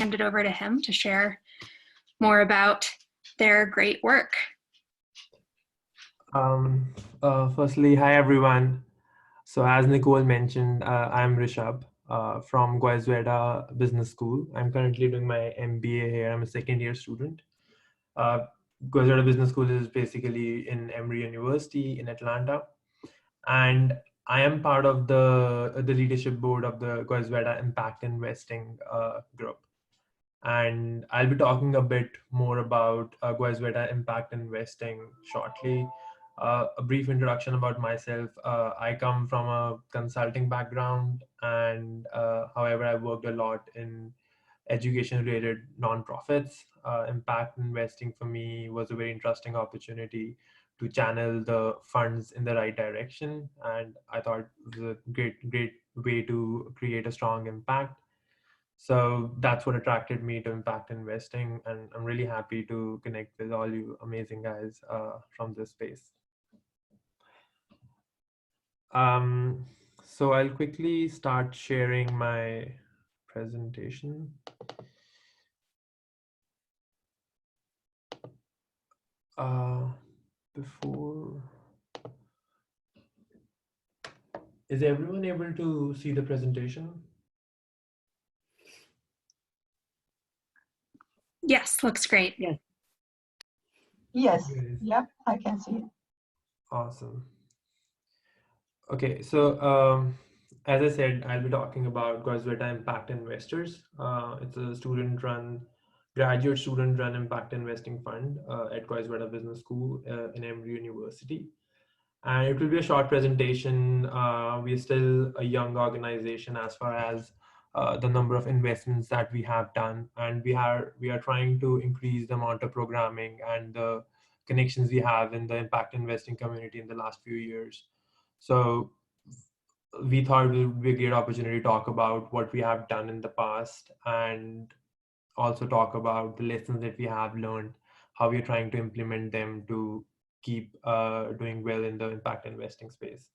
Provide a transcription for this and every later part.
hand it over to him to share more about their great work. Firstly, hi everyone. So as Nicole mentioned, I'm Rishabh from Goizueta Business School. I'm currently doing my MBA here. I'm a second year student. Goizueta Business School is basically in Emory University in Atlanta. And I am part of the leadership board of the Goizueta Impact Investing group. And I'll be talking a bit more about Goizueta Impact Investing shortly. A brief introduction about myself. I come from a consulting background, and however, I worked a lot in education-related nonprofits. Impact investing for me was a very interesting opportunity to channel the funds in the right direction, and I thought it was a great way to create a strong impact. So that's what attracted me to impact investing, and I'm really happy to connect with all you amazing guys from this space. So I'll quickly start sharing my presentation. Before, is everyone able to see the presentation? Yes, looks great. Yes. Yes. Yep, I can see it. Awesome. Okay, so as I said, I'll be talking about Goizueta Impact Investors. It's a graduate student-run impact investing fund at Goizueta Business School in Emory University. And it will be a short presentation. We're still a young organization as far as the number of investments that we have done, and we are trying to increase the amount of programming and the connections we have in the impact investing community in the last few years. So we thought it would be a great opportunity to talk about what we have done in the past and also talk about the lessons that we have learned, how we're trying to implement them to keep doing well in the impact investing space.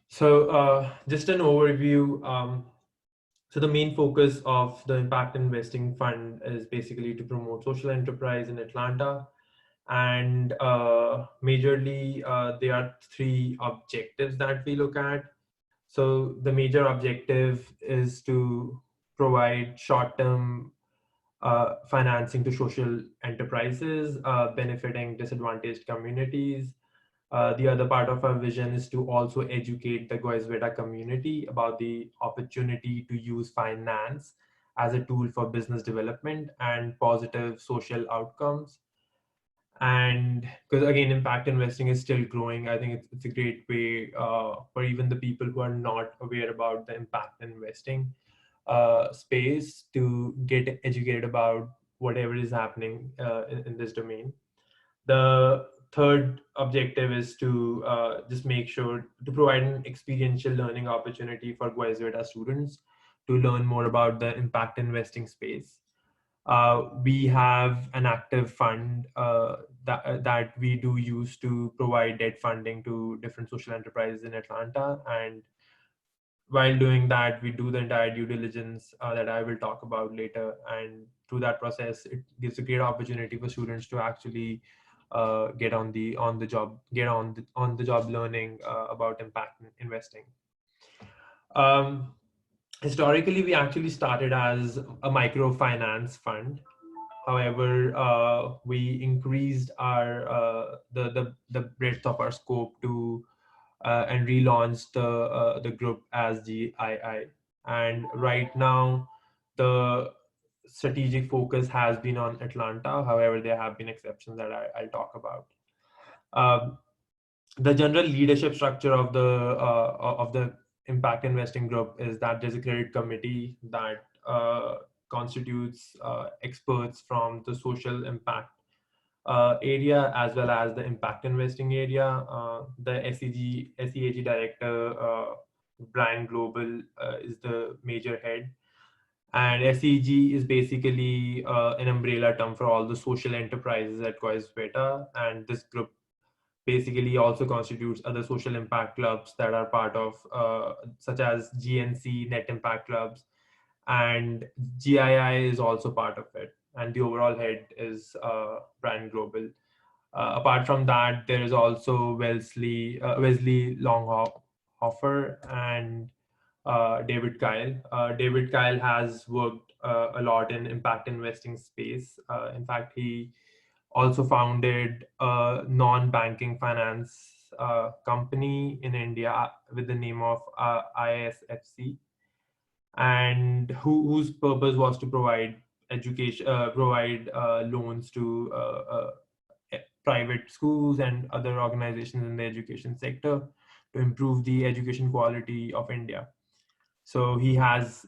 So just an overview. So the main focus of the impact investing fund is basically to promote social enterprise in Atlanta. And majorly, there are three objectives that we look at. So the major objective is to provide short-term financing to social enterprises, benefiting disadvantaged communities. The other part of our vision is to also educate the Goizueta community about the opportunity to use finance as a tool for business development and positive social outcomes. And because again, impact investing is still growing, I think it's a great way for even the people who are not aware about the impact investing space to get educated about whatever is happening in this domain. The third objective is to just make sure to provide an experiential learning opportunity for Goizueta students to learn more about the impact investing space. We have an active fund that we do use to provide debt funding to different social enterprises in Atlanta. And while doing that, we do the entire due diligence that I will talk about later. And through that process, it gives a great opportunity for students to actually get on the job learning about impact investing. Historically, we actually started as a microfinance fund. However, we increased our the breadth of our scope to and relaunched the group as GII. And right now, the strategic focus has been on Atlanta. However, there have been exceptions that I'll talk about. The general leadership structure of the impact investing group is that there's a credit committee that constitutes experts from the social impact area as well as the impact investing area. The SEAG director, Brian Global, is the major head. And SEG is basically an umbrella term for all the social enterprises at Goizueta. And this group basically also constitutes other social impact clubs that are part of, such as GNC, Net Impact Clubs, and GII is also part of it, and the overall head is Brian Global. Apart from that, there is also Wesley Longhofer and David Kyle. David Kyle has worked a lot in impact investing space. In fact, he also founded a non-banking finance company in India with the name of ISFC, and whose purpose was to provide loans to private schools and other organizations in the education sector to improve the education quality of India. So he has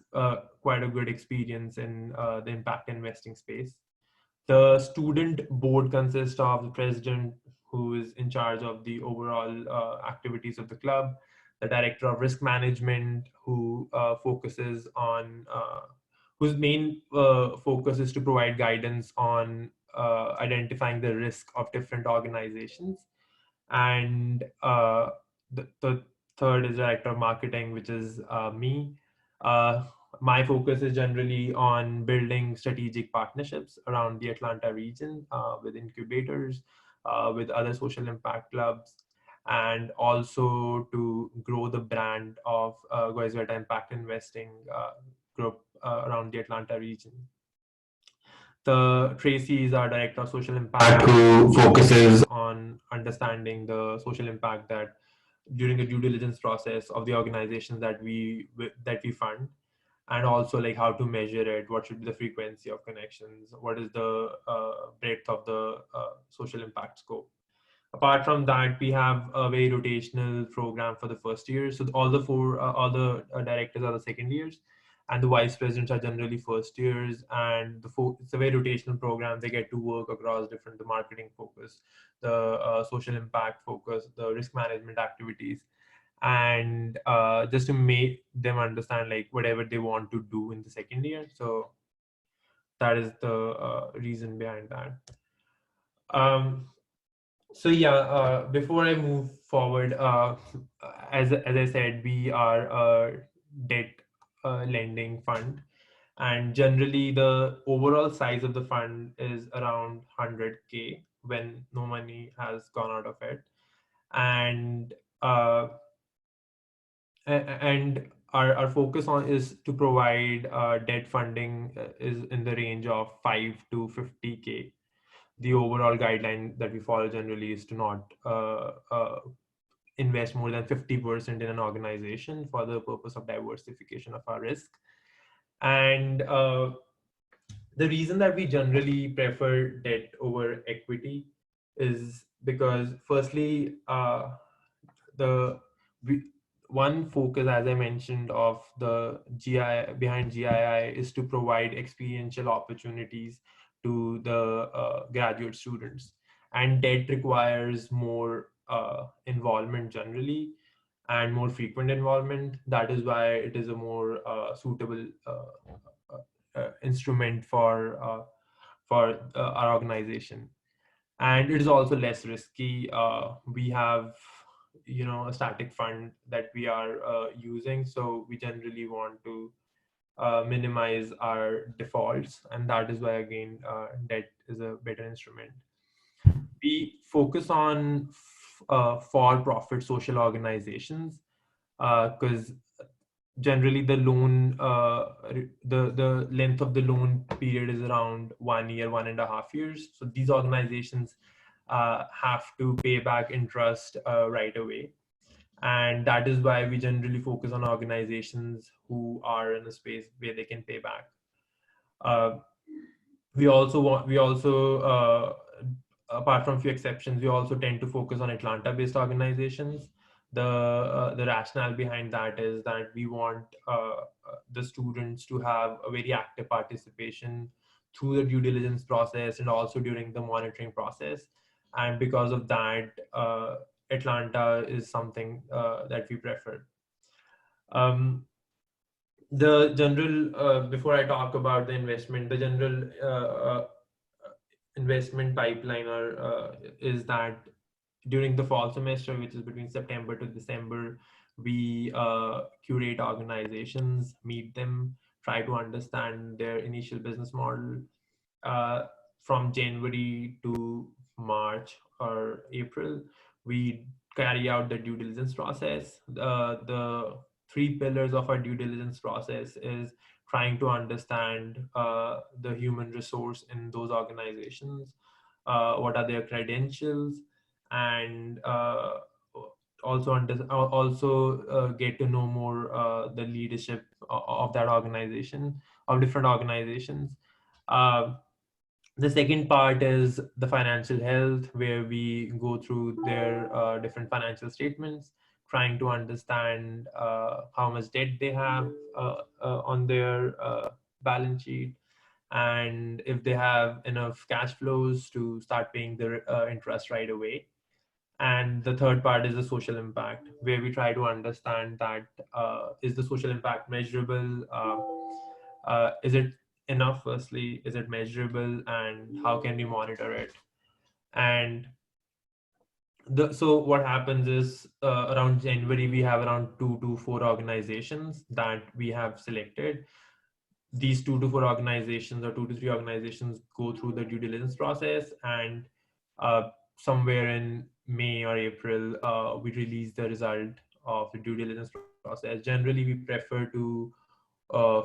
quite a good experience in the impact investing space. The student board consists of the president, who is in charge of the overall activities of the club, the director of risk management, who focuses on whose main focus is to provide guidance on identifying the risk of different organizations, and the third is director of marketing, which is me. Uh, my focus is generally on building strategic partnerships around the Atlanta region with incubators, with other social impact clubs, and also to grow the brand of Goizueta Impact Investing group around the Atlanta region. The Tracy is our director of social impact, who focuses on understanding the social impact that during the due diligence process of the organizations that we fund, and also like how to measure it, what should be the frequency of connections, what is the breadth of the social impact scope. Apart from that, we have a very rotational program for the first year. So all the directors are the second years, and the vice presidents are generally first years. And it's a very rotational program. They get to work across the marketing focus, the social impact focus, the risk management activities, and just to make them understand like whatever they want to do in the second year. So that is the reason behind that. So yeah, before I move forward, as I said, we are a debt lending fund, and generally the overall size of the fund is around 100K when no money has gone out of it, and our focus on is to provide debt funding is in the range of 5 to 50K. The overall guideline that we follow generally is to not invest more than 50% in an organization for the purpose of diversification of our risk. And the reason that we generally prefer debt over equity is because, firstly, one focus, as I mentioned, of the behind GII is to provide experiential opportunities to the graduate students, and debt requires more involvement generally and more frequent involvement. That is why it is a more suitable instrument for our organization, and it is also less risky. We have a static fund that we are using, so we generally want to minimize our defaults, and that is why again debt is a better instrument. We focus on for-profit social organizations because generally the loan the length of the loan period is around 1 year, 1.5 years. So these organizations have to pay back interest right away, and that is why we generally focus on organizations who are in a space where they can pay back. We also apart from few exceptions, we also tend to focus on Atlanta-based organizations. The rationale behind that is that we want the students to have a very active participation through the due diligence process and also during the monitoring process. And because of that, Atlanta is something that we prefer. The general, before I talk about the investment, the general investment pipeline is that during the fall semester, which is between September to December, we curate organizations, meet them, try to understand their initial business model. From January to March or April, we carry out the due diligence process. The three pillars of our due diligence process is trying to understand the human resource in those organizations, what are their credentials, and also get to know more the leadership of that organization, of different organizations. Uh, the second part is the financial health, where we go through their different financial statements, trying to understand how much debt they have on their balance sheet, and if they have enough cash flows to start paying their interest right away. And the third part is the social impact, where we try to understand that is the social impact measurable? Is it enough? Firstly, is it measurable, and how can we monitor it? And so what happens is around January, we have around 2 to 4 organizations that we have selected. These 2 to 4 organizations, or 2 to 3 organizations, go through the due diligence process, and somewhere in May or April, we release the result of the due diligence process. Generally, we prefer to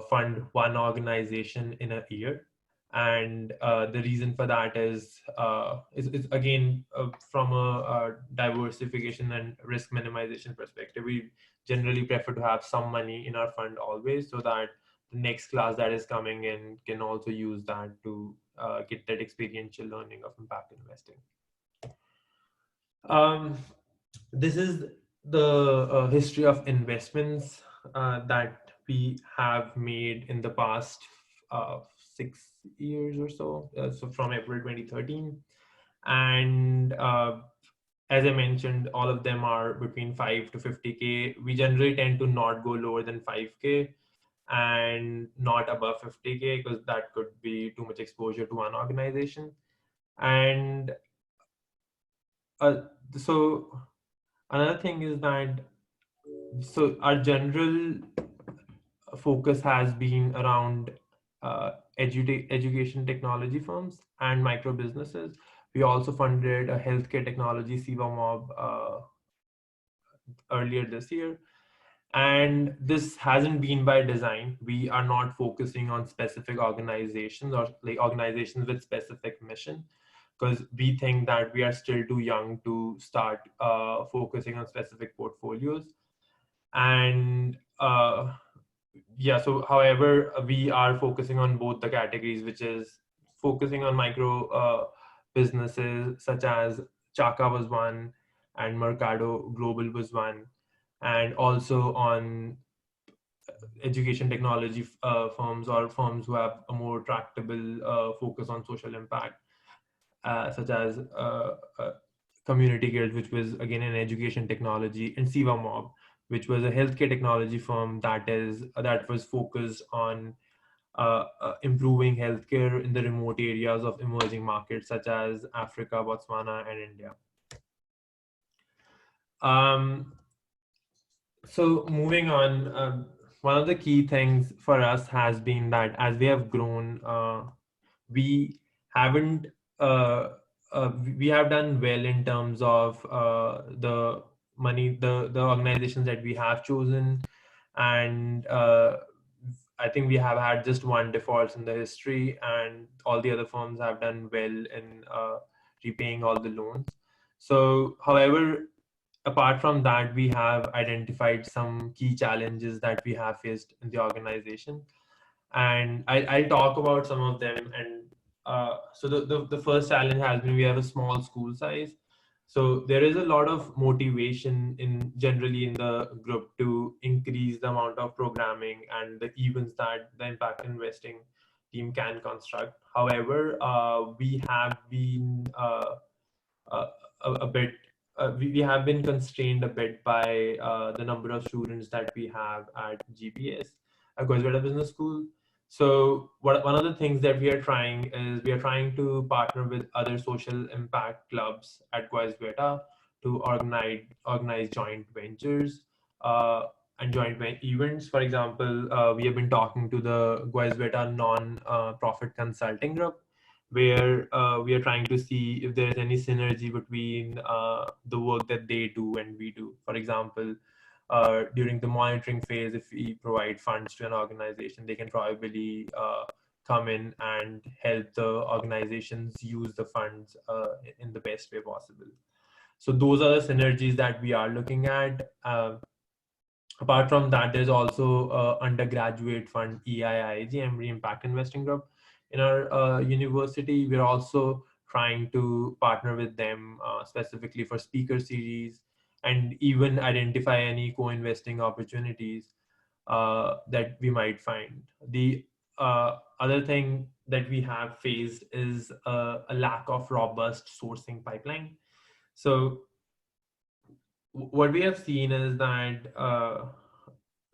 fund one organization in a year. And the reason for that is again from a diversification and risk minimization perspective. We generally prefer to have some money in our fund always, so that the next class that is coming in can also use that to get that experiential learning of impact investing. This is the history of investments that we have made in the past 6 years or so, so from April 2013. And as I mentioned, all of them are between 5 to 50K. We generally tend to not go lower than 5K and not above 50K, because that could be too much exposure to one organization. And so another thing is that, so our general focus has been around education technology firms and micro businesses. We also funded a healthcare technology SIVA mob earlier this year. And this hasn't been by design. We are not focusing on specific organizations, or like organizations with specific mission, because we think that we are still too young to start focusing on specific portfolios. And yeah, so however, we are focusing on both the categories, which is focusing on micro businesses such as Chaka was one, and Mercado Global was one, and also on education technology firms, or firms who have a more tractable focus on social impact, such as Community Guild, which was again an education technology, and Siva Mob, which was a healthcare technology firm that was focused on improving healthcare in the remote areas of emerging markets such as Africa, Botswana, and India. So moving on, one of the key things for us has been that as we have grown, we haven't we have done well in terms of the money, the organizations that we have chosen, and I think we have had just one default in the history, and all the other firms have done well in repaying all the loans. So, however, apart from that, we have identified some key challenges that we have faced in the organization, and I'll talk about some of them. And so the first challenge has been we have a small school size. So there is a lot of motivation generally in the group to increase the amount of programming and the events that the impact investing team can construct. However, we have been a bit we have been constrained a bit by the number of students that we have at GBS, Goizueta Business School. So one of the things that we are trying is we are trying to partner with other social impact clubs at Goizueta to organize joint ventures. and joint events. For example, we have been talking to the Goizueta non-profit consulting group, where we are trying to see if there is any synergy between the work that they do and we do. For example, during the monitoring phase, if we provide funds to an organization, they can probably come in and help the organizations use the funds in the best way possible. So those are the synergies that we are looking at. Apart from that, there's also undergraduate fund EIIG, Emory Impact Investing Group. In our university, we're also trying to partner with them specifically for speaker series and even identify any co-investing opportunities that we might find. The other thing that we have faced is a lack of robust sourcing pipeline. So what we have seen is that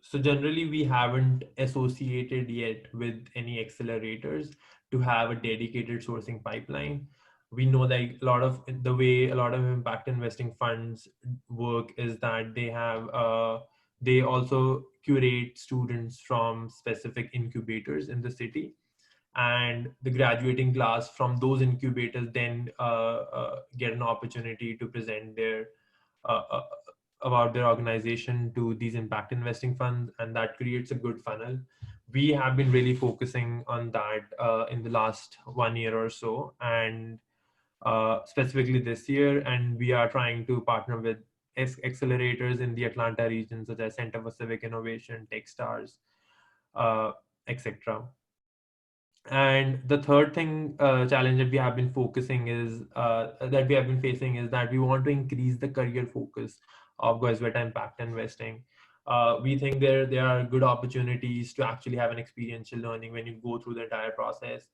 so generally we haven't associated yet with any accelerators to have a dedicated sourcing pipeline. We know that a lot of the way a lot of impact investing funds work is that they also curate students from specific incubators in the city, and the graduating class from those incubators then get an opportunity to present their uh, uh, about their organization to these impact investing funds, and that creates a good funnel. We have been really focusing on that in the last 1 year or so, and specifically this year, and we are trying to partner with accelerators in the Atlanta region, such as Center for Civic Innovation, Techstars, etc. And the third thing challenge that we have been focusing is that we have been facing is that we want to increase the career focus of Goizueta Impact Investing. We think there are good opportunities to actually have an experiential learning when you go through the entire process.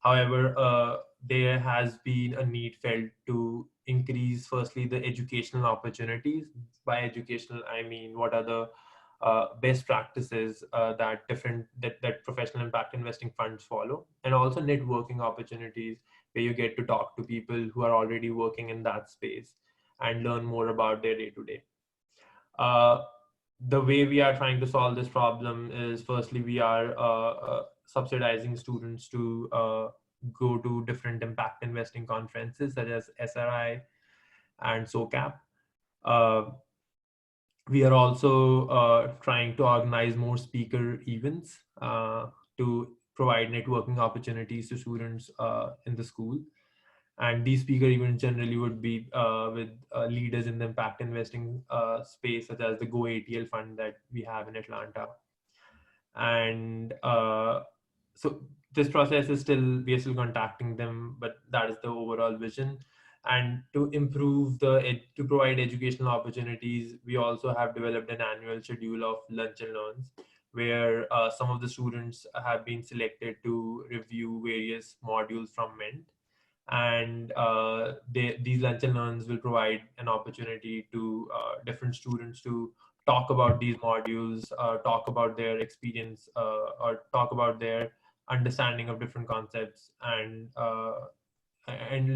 However, there has been a need felt to increase firstly the educational opportunities. By educational, I mean what are the best practices that professional impact investing funds follow, and also networking opportunities where you get to talk to people who are already working in that space and learn more about their day-to-day. The way we are trying to solve this problem is firstly we are subsidizing students to go to different impact investing conferences such as SRI and SOCAP. We are also trying to organize more speaker events to provide networking opportunities to students in the school. And these speaker events generally would be with leaders in the impact investing space, such as the GoATL fund that we have in Atlanta. And so this process is still, we are still contacting them, but that is the overall vision. And to improve to provide educational opportunities, we also have developed an annual schedule of lunch and learns, where some of the students have been selected to review various modules from MENT. And these lunch and learns will provide an opportunity to different students to talk about these modules, talk about their experience, or talk about their understanding of different concepts, and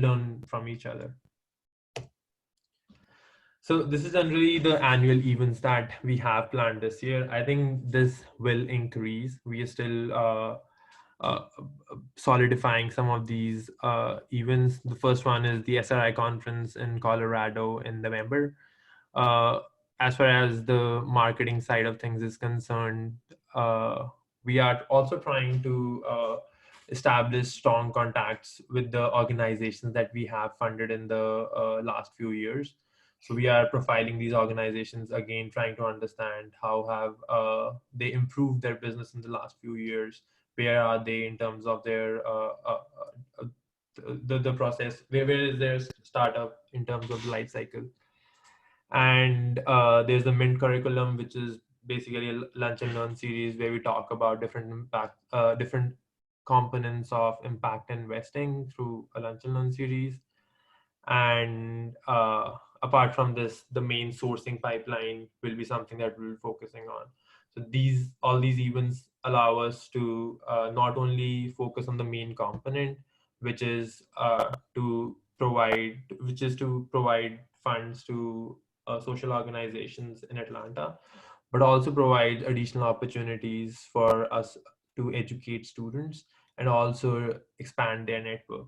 learn from each other. So this is generally the annual events that we have planned this year. I think this will increase. We are still solidifying some of these events. The first one is the SRI conference in Colorado in November. As far as the marketing side of things is concerned, we are also trying to establish strong contacts with the organizations that we have funded in the last few years. So we are profiling these organizations again, trying to understand how have they improved their business in the last few years. Where are they in terms of their the process? Where is their startup in terms of the life cycle? And there's the Mint curriculum, which is basically a lunch and learn series where we talk about different components of impact investing through a lunch and learn series. And apart from this, the main sourcing pipeline will be something that we'll be focusing on. So all these events allow us to not only focus on the main component, which is to provide funds to social organizations in Atlanta, but also provides additional opportunities for us to educate students and also expand their network.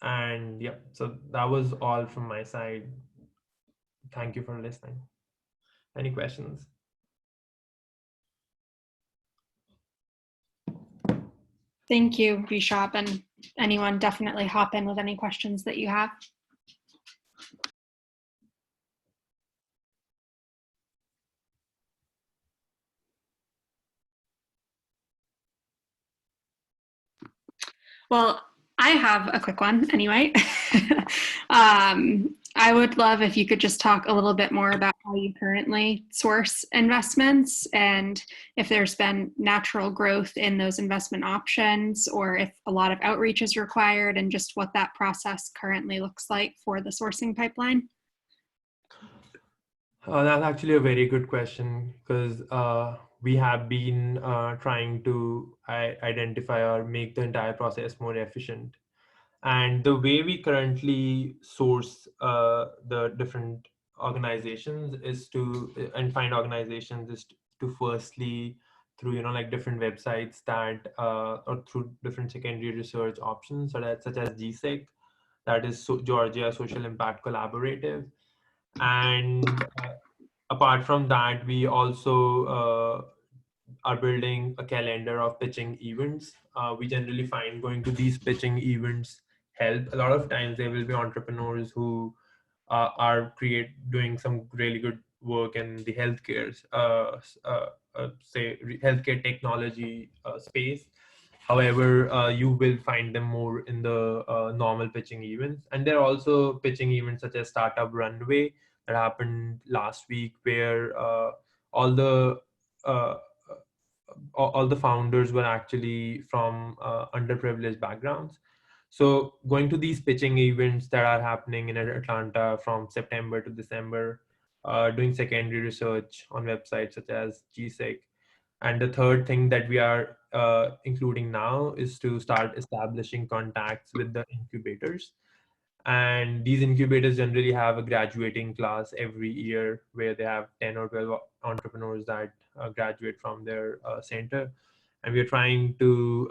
And yeah, so that was all from my side. Thank you for listening. Any questions? Thank you, Rishabh, and anyone definitely hop in with any questions that you have. Well, I have a quick one anyway. I would love if you could just talk a little bit more about how you currently source investments and if there's been natural growth in those investment options or if a lot of outreach is required and just what that process currently looks like for the sourcing pipeline. That's actually a very good question because we have been trying to identify or make the entire process more efficient. And the way we currently source the different organizations is to and find organizations is to firstly through like different websites that or through different secondary research options such as GSEC, that is Georgia Social Impact Collaborative. And apart from that, we also are building a calendar of pitching events. We generally find going to these pitching events help. A lot of times there will be entrepreneurs who are doing some really good work in the healthcare, say healthcare technology space. However, you will find them more in the normal pitching events. And there are also pitching events such as Startup Runway that happened last week, where all the uh, all the founders were actually from underprivileged backgrounds. So going to these pitching events that are happening in Atlanta from September to December, doing secondary research on websites such as GSEC. And the third thing that we are including now is to start establishing contacts with the incubators. And these incubators generally have a graduating class every year where they have 10 or 12 entrepreneurs that graduate from their center. And we're trying to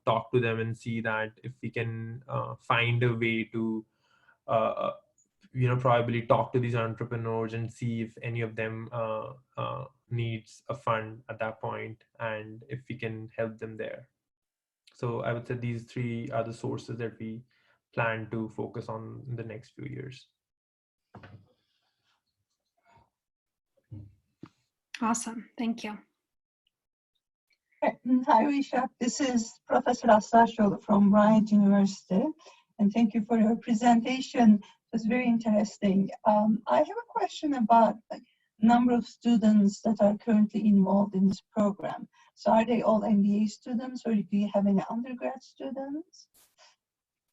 talk to them and see that if we can find a way to uh, probably talk to these entrepreneurs and see if any of them needs a fund at that point and if we can help them there. So I would say these three are the sources that we plan to focus on in the next few years. Awesome. Thank you. Hi, Rishabh. This is Professor Asashoglu from Bryant University, and thank you for your presentation. It was very interesting. I have a question about the number of students that are currently involved in this program. So are they all MBA students, or do you have any undergrad students?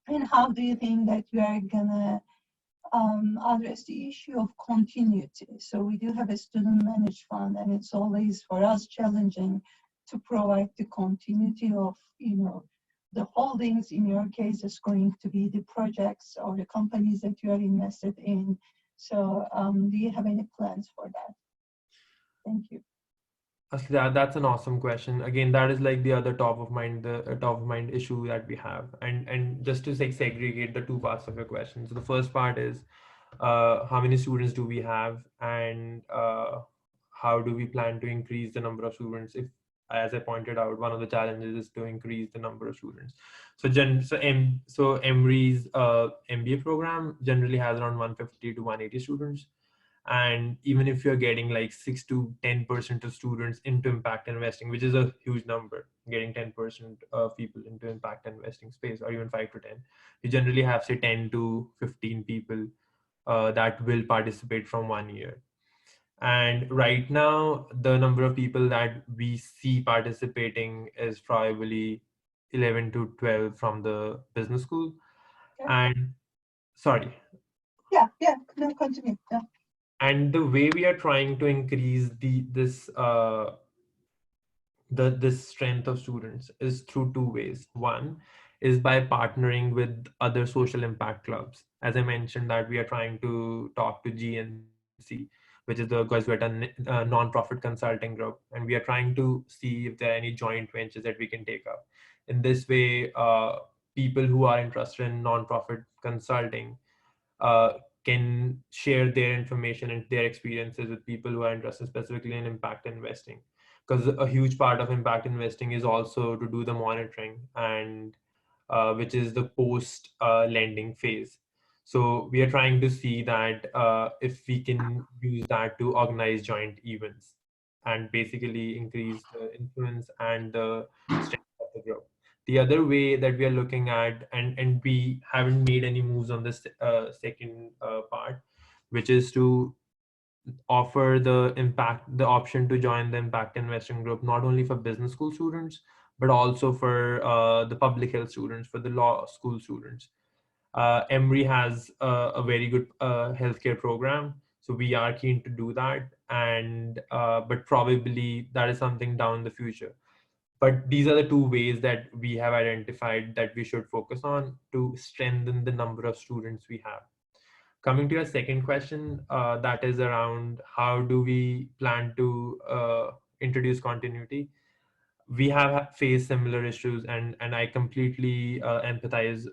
And how do you think that you are gonna address the issue of continuity? So we do have a student managed fund, and it's always for us challenging to provide the continuity of, the holdings. In your case, is going to be the projects or the companies that you are invested in. So do you have any plans for that? Thank you. That's an awesome question. Again, that is like the other top of mind issue that we have. And just to segregate the two parts of your question. So the first part is how many students do we have, and how do we plan to increase the number of students? If, as I pointed out, one of the challenges is to increase the number of students. So Emory's MBA program generally has around 150 to 180 students. And even if you're getting like 6 to 10% of students into impact investing, which is a huge number, getting 10% of people into impact investing space, or even 5 to 10, you generally have say 10 to 15 people that will participate from 1 year. And right now, the number of people that we see participating is probably 11 to 12 from the business school. Okay. And sorry. Yeah, no, continue. Yeah. And the way we are trying to increase this strength of students is through two ways. One is by partnering with other social impact clubs. As I mentioned, that we are trying to talk to GNC, which is the Goizueta non-profit consulting group. And we are trying to see if there are any joint ventures that we can take up. In this way, people who are interested in non-profit consulting uh, can share their information and their experiences with people who are interested specifically in impact investing. Because a huge part of impact investing is also to do the monitoring, and which is the post lending phase. So we are trying to see that if we can use that to organize joint events and basically increase the influence and the strength of the group. The other way that we are looking at, and we haven't made any moves on this second part, which is to offer the option to join the impact investing group, not only for business school students, but also for the public health students, for the law school students. Emory has a very good healthcare program, so we are keen to do that. And but probably that is something down in the future. But these are the two ways that we have identified that we should focus on to strengthen the number of students we have. Coming to your second question, that is around how do we plan to introduce continuity. We have faced similar issues, and I completely empathize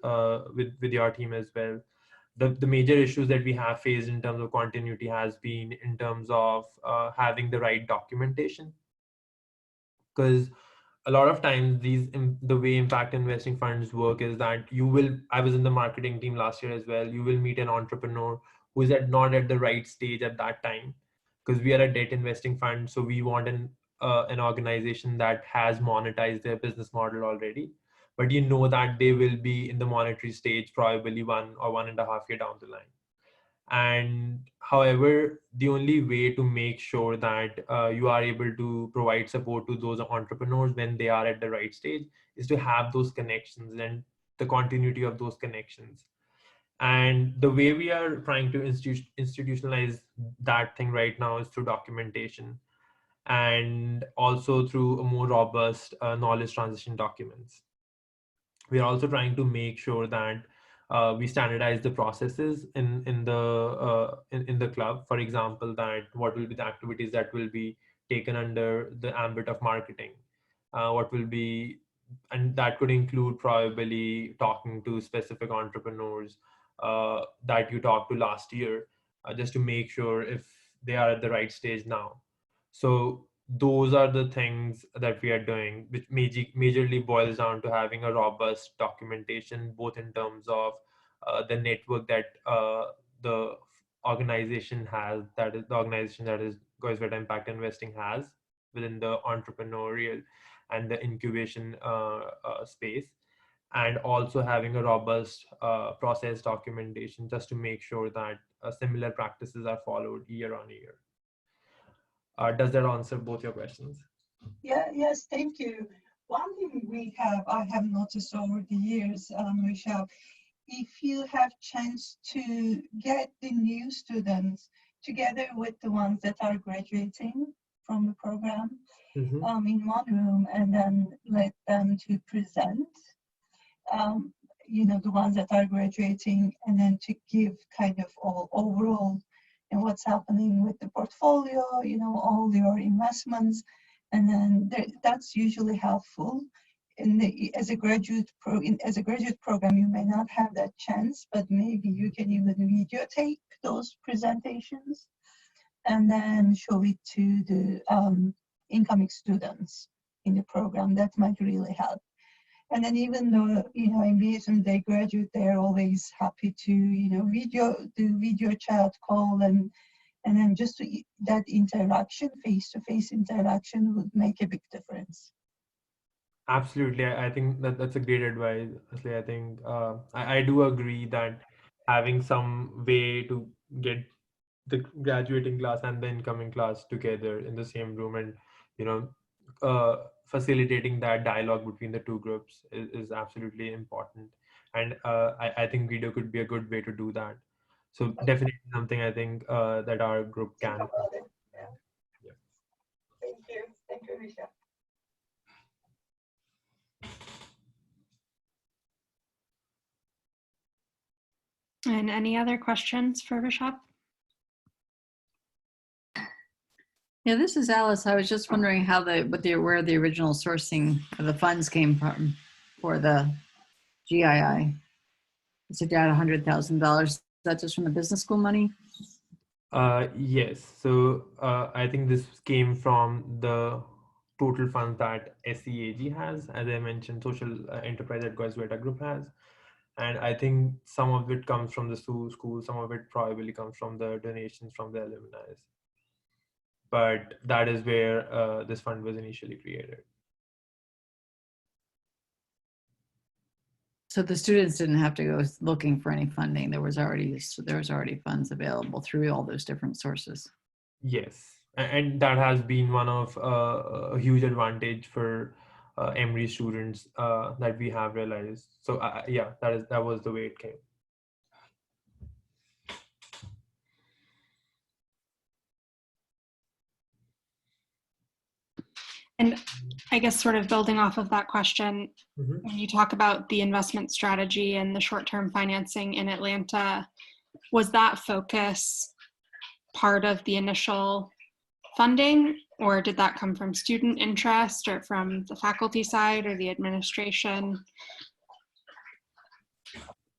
with your team as well. The major issues that we have faced in terms of continuity has been in terms of having the right documentation, because a lot of times the way impact investing funds work is that I was in the marketing team last year as well. You will meet an entrepreneur who is not at the right stage at that time, because we are a debt investing fund, so we want an organization that has monetized their business model already, but you know that they will be in the monetary stage probably 1 or 1.5 year down the line. And however, the only way to make sure that you are able to provide support to those entrepreneurs when they are at the right stage is to have those connections and the continuity of those connections. And the way we are trying to institutionalize that thing right now is through documentation, and also through a more robust knowledge transition documents. We are also trying to make sure that we standardize the processes in the club. For example, that what will be the activities that will be taken under the ambit of marketing, what will be, and that could include probably talking to specific entrepreneurs that you talked to last year, just to make sure if they are at the right stage now. So those are the things that we are doing, which majorly boils down to having a robust documentation, both in terms of the network that the organization has, that is the organization that is Goizueta Impact Investing has within the entrepreneurial and the incubation space, and also having a robust process documentation just to make sure that similar practices are followed year on year. Does that answer both your questions? Yeah, yes, thank you. One thing I have noticed over the years, Rishabh, if you have chance to get the new students together with the ones that are graduating from the program Mm-hmm. in one room, and then let them to present, the ones that are graduating, and then to give kind of all overall and what's happening with the portfolio, all your investments, and then that's usually helpful. As a graduate program, you may not have that chance, but maybe you can even videotape those presentations and then show it to the incoming students in the program. That might really help. And then even though, MBA students, they graduate, they're always happy to, do video chat call, and then just that interaction, face-to-face interaction, would make a big difference. Absolutely. I think that's a great advice. Honestly, I think I do agree that having some way to get the graduating class and the incoming class together in the same room, and you know facilitating that dialogue between the two groups is absolutely important. And I think video could be a good way to do that. So definitely something I think that our group Think can. about it. Yeah. Yeah. Thank you, Risha. And any other questions for Rishabh? Yeah, this is Alice. I was just wondering how where the original sourcing of the funds came from for the GII. It's a dad $100,000. Is that just from the business school money? Yes. So I think this came from the total funds that SEAG has, as I mentioned, social enterprise that Goizueta group has. And I think some of it comes from the school, some of it probably comes from the donations from the alumni. But that is where this fund was initially created. So the students didn't have to go looking for any funding. There was already funds available through all those different sources. Yes, and that has been one of a huge advantage for Emory students that we have realized. So yeah, that was the way it came. And I guess sort of building off of that question, Mm-hmm. when you talk about the investment strategy and the short-term financing in Atlanta, was that focus part of the initial funding, or did that come from student interest or from the faculty side or the administration?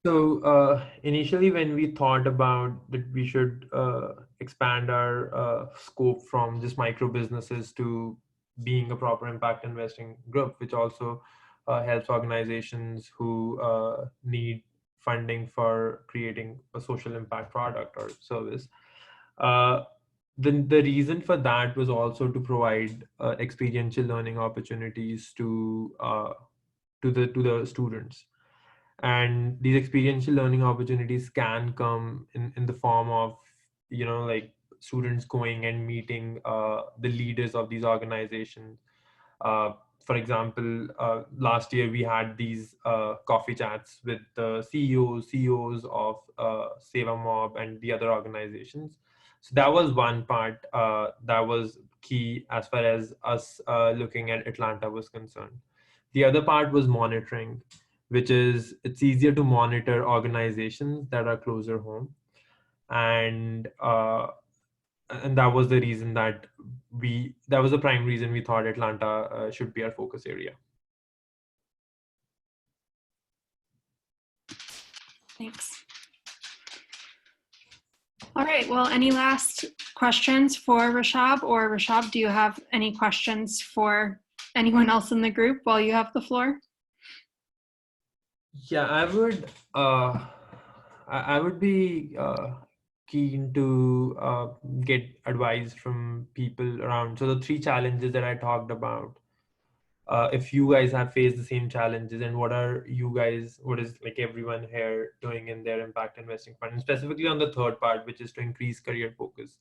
So initially, when we thought about that, we should expand our scope from just micro businesses to being a proper impact investing group, which also helps organizations who need funding for creating a social impact product or service. Uh, the reason for that was also to provide experiential learning opportunities to the students, and these experiential learning opportunities can come in the form of like students going and meeting the leaders of these organizations. For example, last year we had these coffee chats with the CEOs of Seva Mob and the other organizations. So that was one part that was key as far as us looking at Atlanta was concerned. The other part was monitoring, which is it's easier to monitor organizations that are closer home, and that was the reason that was the prime reason we thought Atlanta should be our focus area. Thanks. All right, well, any last questions for Rishabh? Or Rishabh, do you have any questions for anyone else in the group while you have the floor? Yeah, I would be keen to get advice from people around. So the three challenges that I talked about, if you guys have faced the same challenges, and what is like everyone here doing in their impact investing fund, and specifically on the third part, which is to increase career focus,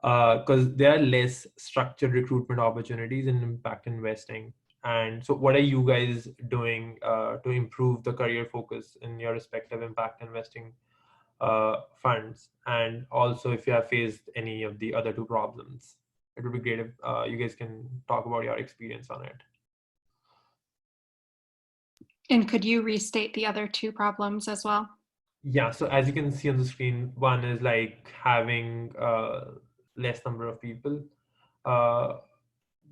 because there are less structured recruitment opportunities in impact investing. And so what are you guys doing to improve the career focus in your respective impact investing funds? And also, if you have faced any of the other two problems, it would be great if you guys can talk about your experience on it. And could you restate the other two problems as well? Yeah, so as you can see on the screen, one is like having less number of people uh,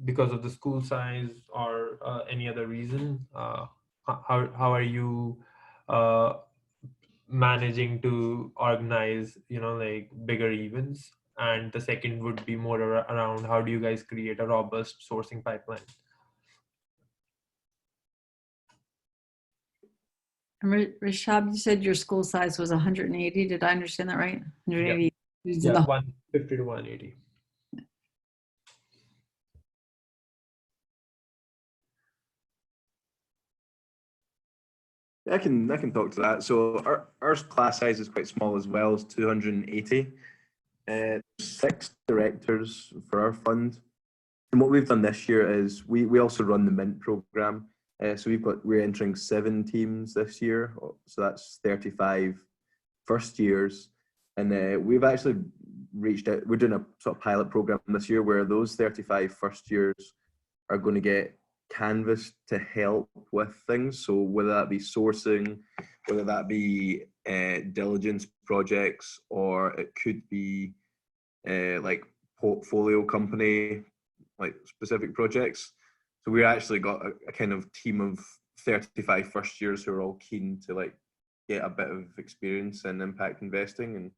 because of the school size or any other reason. How are you uh, managing to organize, like bigger events? And the second would be more around how do you guys create a robust sourcing pipeline? Rishabh, you said your school size was 180. Did I understand that right? 180 students in Yeah, the 150 to 180. I can talk to that. So our class size is quite small as well, it's 280. There's 6 directors for our fund. And what we've done this year is we also run the Mint program. So we're entering 7 teams this year. So that's 35 first years. And we've actually reached out. We're doing a sort of pilot program this year where those 35 first years are going to get canvas to help with things. So whether that be sourcing, whether that be diligence projects, or it could be like portfolio company, like specific projects. So we actually got a kind of team of 35 first years who are all keen to like get a bit of experience in impact investing, and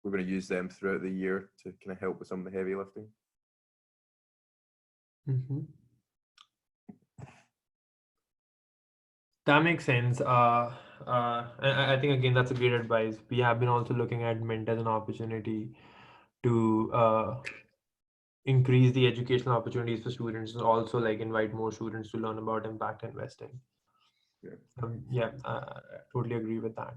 we're going to use them throughout the year to kind of help with some of the heavy lifting. Mm-hmm. That makes sense. I think again that's a great advice. We have been also looking at Mint as an opportunity to increase the educational opportunities for students, and also like invite more students to learn about impact investing. Yeah, I totally agree with that.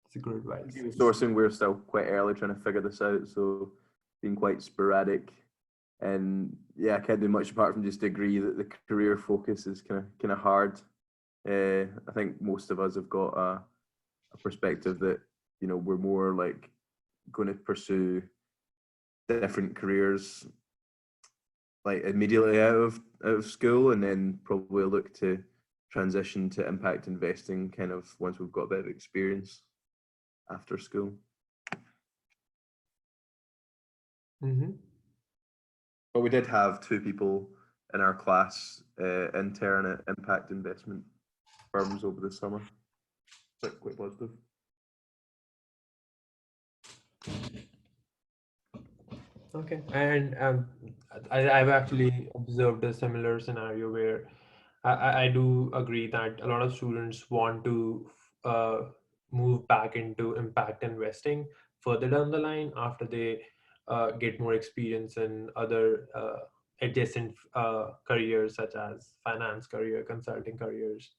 It's a good advice. Sourcing, we're still quite early trying to figure this out, so being quite sporadic, and yeah, I can't do much apart from just agree that the career focus is kind of hard. I think most of us have got a perspective that, you know, we're more like going to pursue different careers like immediately out of school, and then probably look to transition to impact investing kind of once we've got a bit of experience after school. Mm-hmm. But we did have 2 people in our class intern at impact investment firms over the summer. Quite positive. Okay, and I've actually observed a similar scenario where I do agree that a lot of students want to move back into impact investing further down the line after they get more experience in other adjacent careers such as finance career, consulting careers.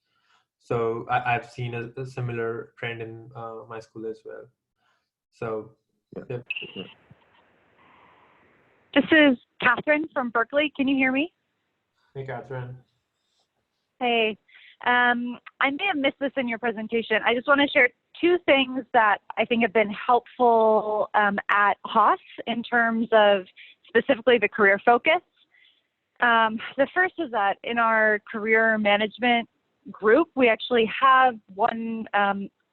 So I've seen a similar trend in my school as well. So, yeah. Yeah. This is Catherine from Berkeley. Can you hear me? Hey, Catherine. Hey, I may have missed this in your presentation. I just want to share 2 things that I think have been helpful at Haas in terms of specifically the career focus. The first is that in our career management group, we actually have one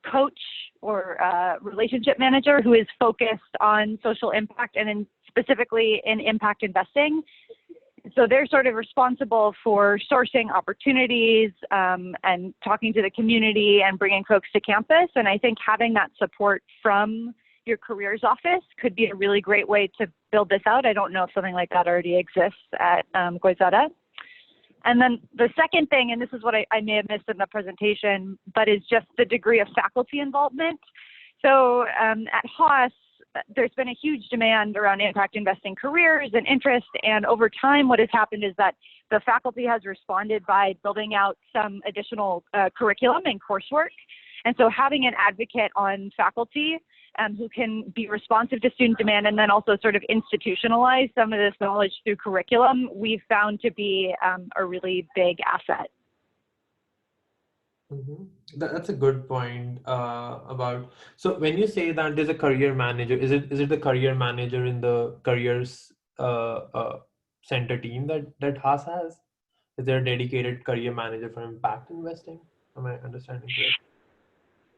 coach or relationship manager who is focused on social impact and specifically in impact investing. So they're sort of responsible for sourcing opportunities and talking to the community and bringing folks to campus. And I think having that support from your careers office could be a really great way to build this out. I don't know if something like that already exists at Goizueta. And then the second thing, and this is what I may have missed in the presentation, but is just the degree of faculty involvement. So at Haas, there's been a huge demand around impact investing careers and interest. And over time, what has happened is that the faculty has responded by building out some additional curriculum and coursework. And so having an advocate on faculty who can be responsive to student demand and then also sort of institutionalize some of this knowledge through curriculum, we've found to be a really big asset. Mm-hmm. That's a good point about. So when you say that there's a career manager, is it the career manager in the careers center team that Haas has? Is there a dedicated career manager for impact investing? Am I understanding correct?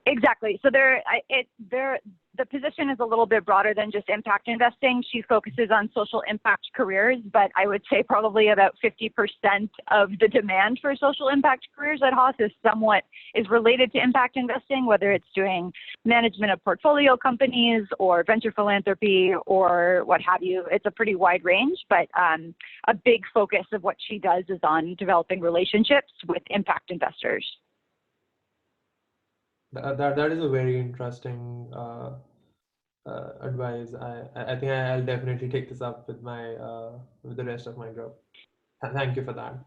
Exactly. So the position is a little bit broader than just impact investing. She focuses on social impact careers, but I would say probably about 50% of the demand for social impact careers at Haas is related to impact investing, whether it's doing management of portfolio companies or venture philanthropy or what have you. It's a pretty wide range, but a big focus of what she does is on developing relationships with impact investors. That is a very interesting advice. I think I'll definitely take this up with my with the rest of my group. Thank you for that.